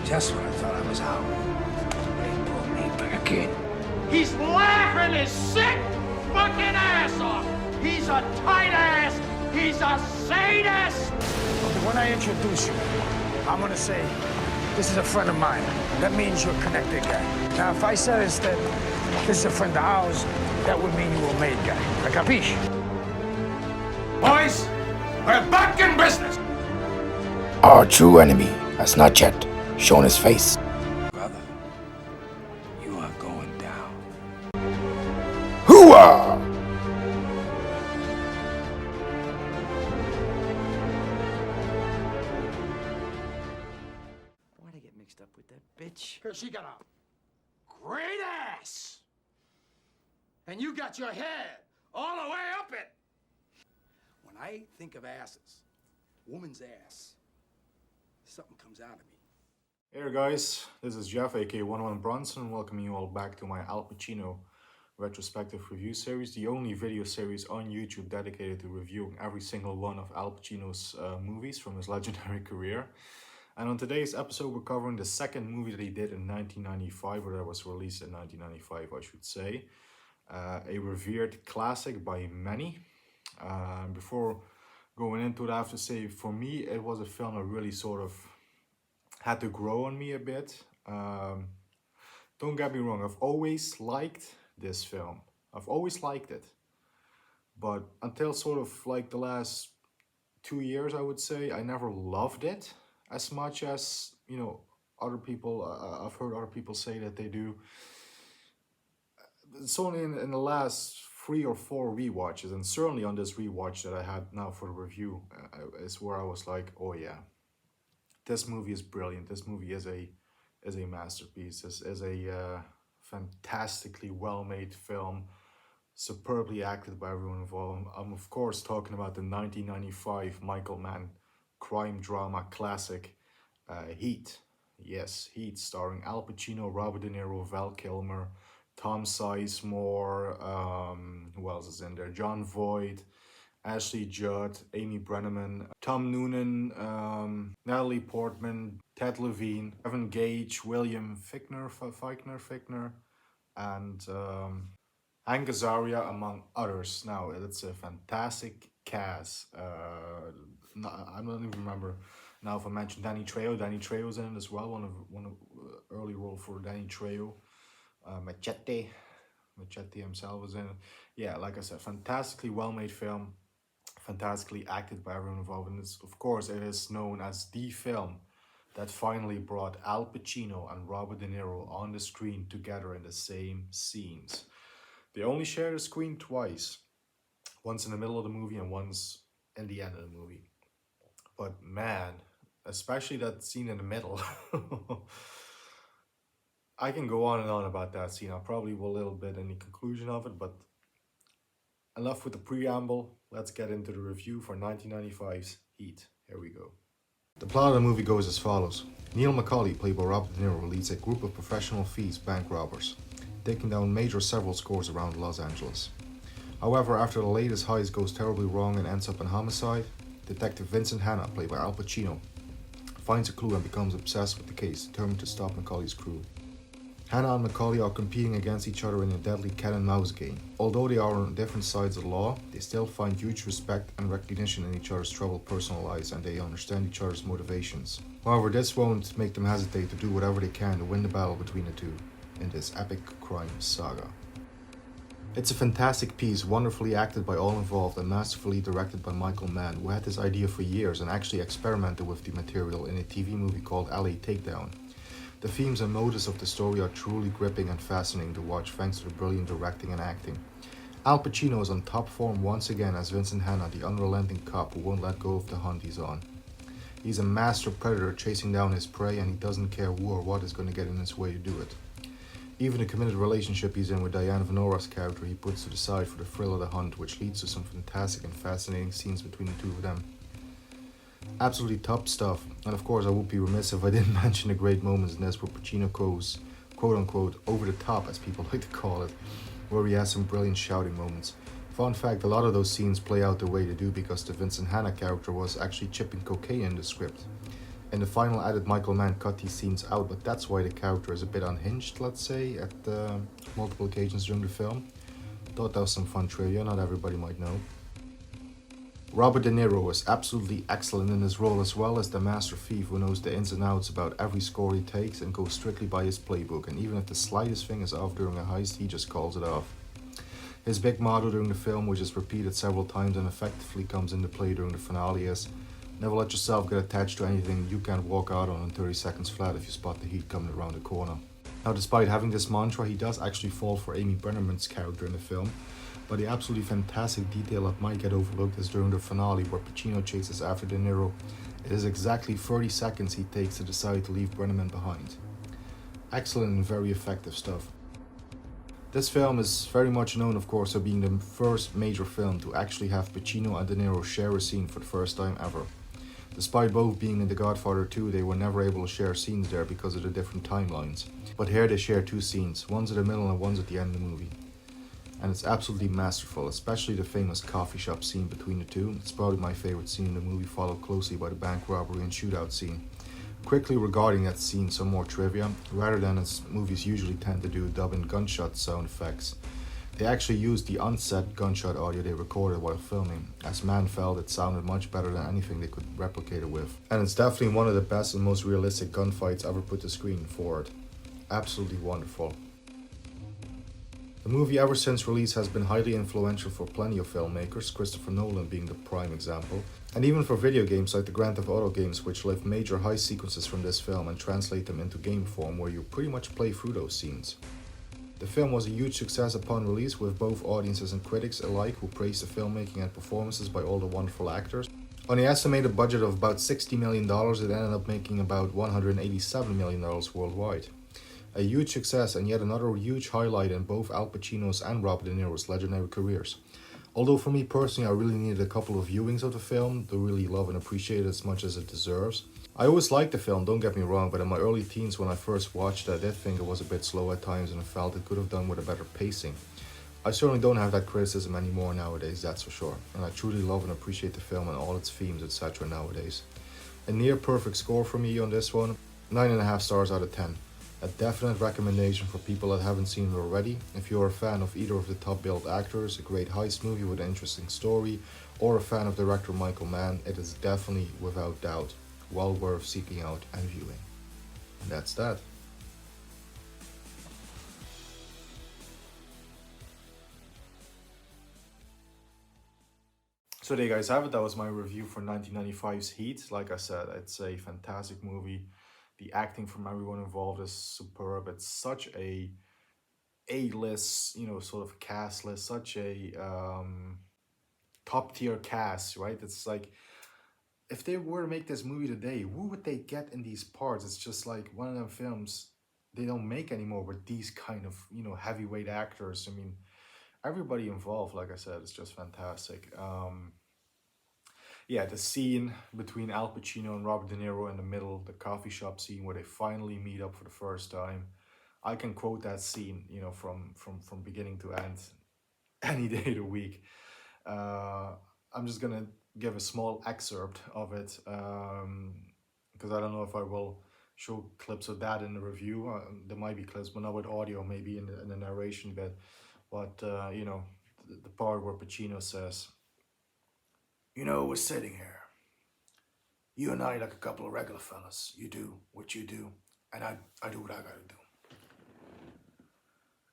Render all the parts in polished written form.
Just when I thought I was out, they pulled me back in. He's laughing his sick fucking ass off. He's a tight ass. He's a sadist. Okay, when I introduce you, I'm gonna say, this is a friend of mine. That means you're a connected guy. Now, if I said instead, this is a friend of ours, that would mean you were a made guy. A capiche? Boys, we're back in business. Our true enemy has not yet shown his face. Brother, you are going down. Hooah! Why'd I get mixed up with that bitch? Because she got a great ass. And you got your head all the way up it. When I think of asses, woman's ass, something comes out of me. Hey there guys, this is Jeff aka 11 Bronson and welcoming you all back to my Al Pacino retrospective review series, the only video series on YouTube dedicated to reviewing every single one of Al Pacino's movies from his legendary career. And on today's episode we're covering the second movie that he did in 1995, or that was released in 1995 I should say. A revered classic by many. Before going into it, I have to say, for me, it was a film that really sort of had to grow on me a bit. Don't get me wrong, I've always liked this film. I've always liked it. But until sort of like the last 2 years, I would say, I never loved it as much as, you know, other people, I've heard other people say that they do. It's only in the last 3 or 4 rewatches, and certainly on this rewatch that I had now for the review, is where I was like, oh yeah, this movie is brilliant. This movie is a masterpiece. This is a fantastically well-made film, superbly acted by everyone involved. I'm of course talking about the 1995 Micheal Mann crime drama classic, Heat. Yes, Heat, starring Al Pacino, Robert De Niro, Val Kilmer, Tom Sizemore, who else is in there? Jon Voight, Ashley Judd, Amy Brenneman, Tom Noonan, Natalie Portman, Ted Levine, Gage, William Fichtner, and Hank Azaria, among others. Now, it's a fantastic cast. I don't even remember now if I mentioned Danny Trejo. Danny Trejo's in it as well, one of early role for Danny Trejo. Machete himself was in it. Yeah, like I said, fantastically well-made film, fantastically acted by everyone involved, and of course it is known as the film that finally brought Al Pacino and Robert De Niro on the screen together in the same scenes. They only share the screen twice, once in the middle of the movie and once in the end of the movie. But man, especially that scene in the middle. I can go on and on about that scene. I probably will a little bit in the conclusion of it, but enough with the preamble. Let's get into the review for 1995's Heat. Here we go. The plot of the movie goes as follows. Neil McCauley, played by Robert De Niro, leads a group of professional thieves bank robbers, taking down major several scores around Los Angeles. However, after the latest heist goes terribly wrong and ends up in homicide, Detective Vincent Hanna, played by Al Pacino, finds a clue and becomes obsessed with the case, determined to stop McCauley's crew. Hanna and McCauley are competing against each other in a deadly cat and mouse game. Although they are on different sides of the law, they still find huge respect and recognition in each other's troubled personal lives, and they understand each other's motivations. However, this won't make them hesitate to do whatever they can to win the battle between the two in this epic crime saga. It's a fantastic piece, wonderfully acted by all involved and masterfully directed by Micheal Mann, who had this idea for years and actually experimented with the material in a TV movie called LA Takedown. The themes and motives of the story are truly gripping and fascinating to watch thanks to the brilliant directing and acting. Al Pacino is on top form once again as Vincent Hanna, the unrelenting cop who won't let go of the hunt he's on. He's a master predator chasing down his prey, and he doesn't care who or what is going to get in his way to do it. Even the committed relationship he's in with Diane Venora's character he puts to the side for the thrill of the hunt, which leads to some fantastic and fascinating scenes between the two of them. Absolutely top stuff, and of course I would be remiss if I didn't mention the great moments in this where Pacino goes, quote-unquote, over the top, as people like to call it, where he has some brilliant shouting moments. Fun fact, a lot of those scenes play out the way they do because the Vincent Hanna character was actually chipping cocaine in the script. In the final edit, Micheal Mann cut these scenes out, but that's why the character is a bit unhinged, let's say, at multiple occasions during the film. Thought that was some fun trivia, not everybody might know. Robert De Niro was absolutely excellent in his role, as well as the master thief who knows the ins and outs about every score he takes and goes strictly by his playbook, and even if the slightest thing is off during a heist, he just calls it off. His big motto during the film, which is repeated several times and effectively comes into play during the finale, is never let yourself get attached to anything you can't walk out on in 30 seconds flat if you spot the heat coming around the corner. Now, despite having this mantra, he does actually fall for Amy Brenneman's character in the film, but the absolutely fantastic detail that might get overlooked is during the finale where Pacino chases after De Niro. It is exactly 30 seconds he takes to decide to leave Brenneman behind. Excellent and very effective stuff. This film is very much known, of course, for being the first major film to actually have Pacino and De Niro share a scene for the first time ever. Despite both being in The Godfather 2, they were never able to share scenes there because of the different timelines. But here they share two scenes, one's in the middle and one's at the end of the movie. And it's absolutely masterful, especially the famous coffee shop scene between the two. It's probably my favorite scene in the movie, followed closely by the bank robbery and shootout scene. Quickly regarding that scene, some more trivia. Rather than as movies usually tend to do, dub in gunshot sound effects, they actually used the unset gunshot audio they recorded while filming, as Mann felt it sounded much better than anything they could replicate it with. And it's definitely one of the best and most realistic gunfights ever put to screen forward. Absolutely wonderful. The movie ever since release has been highly influential for plenty of filmmakers, Christopher Nolan being the prime example, and even for video games like the Grand Theft Auto games, which lift major heist sequences from this film and translate them into game form where you pretty much play through those scenes. The film was a huge success upon release, with both audiences and critics alike who praised the filmmaking and performances by all the wonderful actors. On the estimated budget of about $60 million, it ended up making about $187 million worldwide. A huge success and yet another huge highlight in both Al Pacino's and Robert De Niro's legendary careers. Although for me personally, I really needed a couple of viewings of the film to really love and appreciate it as much as it deserves. I always liked the film, don't get me wrong, but in my early teens when I first watched it, I did think it was a bit slow at times and I felt it could have done with a better pacing. I certainly don't have that criticism anymore nowadays, that's for sure, and I truly love and appreciate the film and all its themes, etc. nowadays. A near perfect score for me on this one, 9.5 stars out of 10. A definite recommendation for people that haven't seen it already. If you're a fan of either of the top billed actors, a great heist movie with an interesting story, or a fan of director Micheal Mann, it is definitely, without doubt, well worth seeking out and viewing. And that's that. So there you guys have it. That was my review for 1995's Heat. Like I said, it's a fantastic movie. The acting from everyone involved is superb. It's such a A-list, sort of cast list, such a top tier cast, right? It's like, if they were to make this movie today, who would they get in these parts? It's just like one of them films they don't make anymore with these kind of, heavyweight actors. I mean, everybody involved, like I said, is just fantastic. Yeah, the scene between Al Pacino and Robert De Niro in the middle, the coffee shop scene where they finally meet up for the first time. I can quote that scene, from beginning to end, any day of the week. I'm just gonna give a small excerpt of it, because I don't know if I will show clips of that in the review. There might be clips, but not with audio, maybe in the narration bit. But, the part where Pacino says, We're sitting here. You and I like a couple of regular fellas. You do what you do, and I do what I gotta do.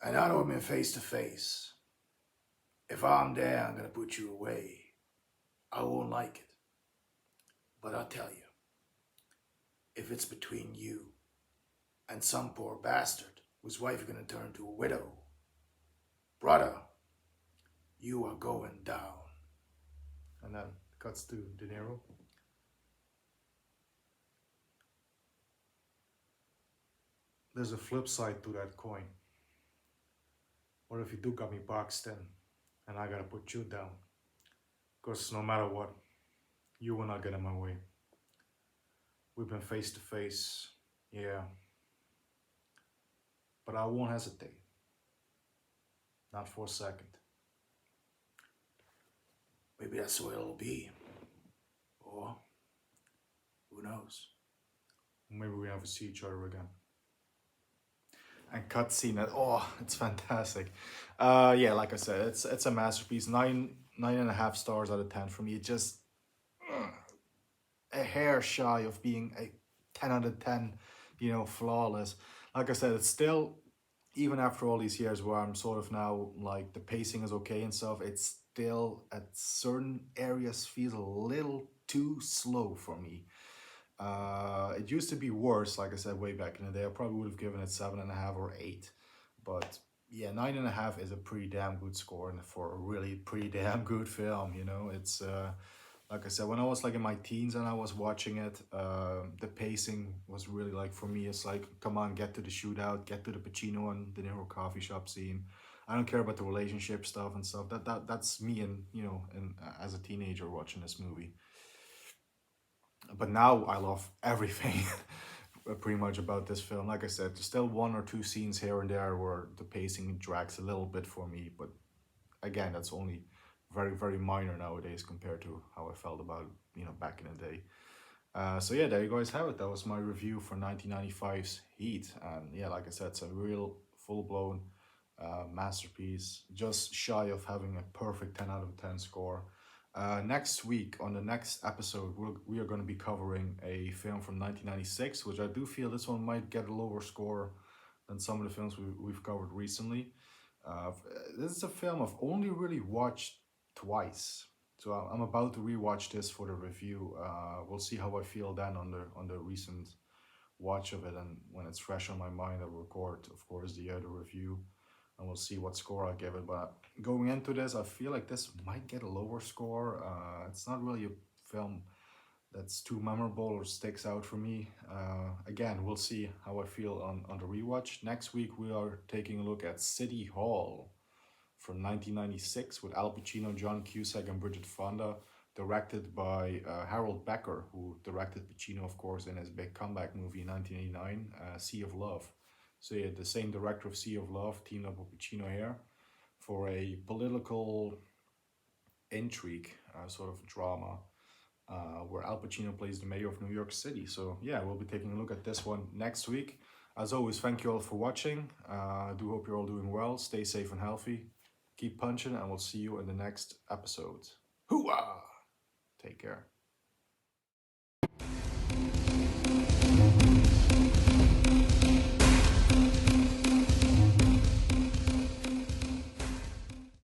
And I know him face to face. If I'm there, I'm gonna put you away. I won't like it. But I'll tell you, if it's between you and some poor bastard whose wife is gonna turn to a widow, brother, you are going down. and then cuts to De Niro. There's a flip side to that coin. What if you do got me boxed in and I gotta put you down? Because no matter what, you will not get in my way. We've been face to face, yeah. But I won't hesitate. Not for a second. Maybe that's the way it'll be. Or, who knows? Maybe we never see each other again. And cutscene, it's fantastic. Yeah, like I said, it's a masterpiece. 9.5 stars out of 10 for me. It just a hair shy of being a 10 out of 10, flawless. Like I said, it's still, even after all these years where I'm sort of now like the pacing is okay and stuff, it's still at certain areas feels a little too slow for me. It used to be worse, like I said, way back in the day. I probably would have given it 7.5 or 8. But yeah, 9.5 is a pretty damn good score, and for a really pretty damn good film, It's like I said, when I was like in my teens and I was watching it, the pacing was really like, for me, it's like, come on, get to the shootout, get to the Pacino and the Niro coffee shop scene. I don't care about the relationship stuff and stuff. That's me and as a teenager watching this movie. But now I love everything pretty much about this film. Like I said, there's still 1 or 2 scenes here and there where the pacing drags a little bit for me. But again, that's only very, very minor nowadays compared to how I felt about it, back in the day. So yeah, there you guys have it. That was my review for 1995's Heat. And yeah, like I said, it's a real full-blown masterpiece. Just shy of having a perfect 10 out of 10 score. Next week, on the next episode, we are going to be covering a film from 1996, which I do feel this one might get a lower score than some of the films we've covered recently. This is a film I've only really watched twice, so I'm about to rewatch this for the review. We'll see how I feel then on the recent watch of it, and when it's fresh on my mind, I'll record, of course, the review. And we'll see what score I'll give it. But going into this, I feel like this might get a lower score. It's not really a film that's too memorable or sticks out for me. Again, we'll see how I feel on the rewatch. Next week, we are taking a look at City Hall from 1996 with Al Pacino, John Cusack, and Bridget Fonda, directed by Harold Becker, who directed Pacino, of course, in his big comeback movie in 1989, Sea of Love. So yeah, the same director of Sea of Love teamed up with Pacino here for a political intrigue sort of drama where Al Pacino plays the mayor of New York City. So yeah, we'll be taking a look at this one next week. As always, thank you all for watching. I do hope you're all doing well. Stay safe and healthy. Keep punching, and we'll see you in the next episode. Hooah! Take care.